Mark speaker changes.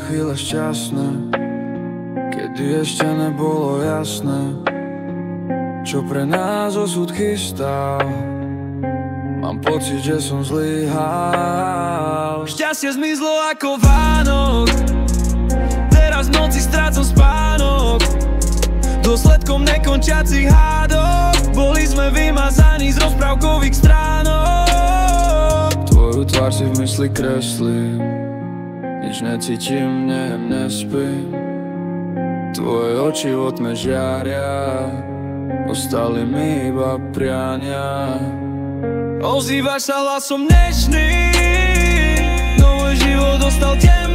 Speaker 1: chvíle šťastné, kedy ešte nebolo jasné, čo pre nás osud chystal. Mám pocit, že som zlyhal. Šťastie zmizlo ako Vánok, teraz v noci strácam spánok, dôsledkom nekončiacich hádok. Boli sme vymazaní z rozprávkových stránok. Tvoju tvár si v mysli kreslím, nič necítim, nespím. Tvoje oči vo tme žiaria, ostali mi iba priania. Ozývaš sa hlasom dnešný, no môj život dostal temu.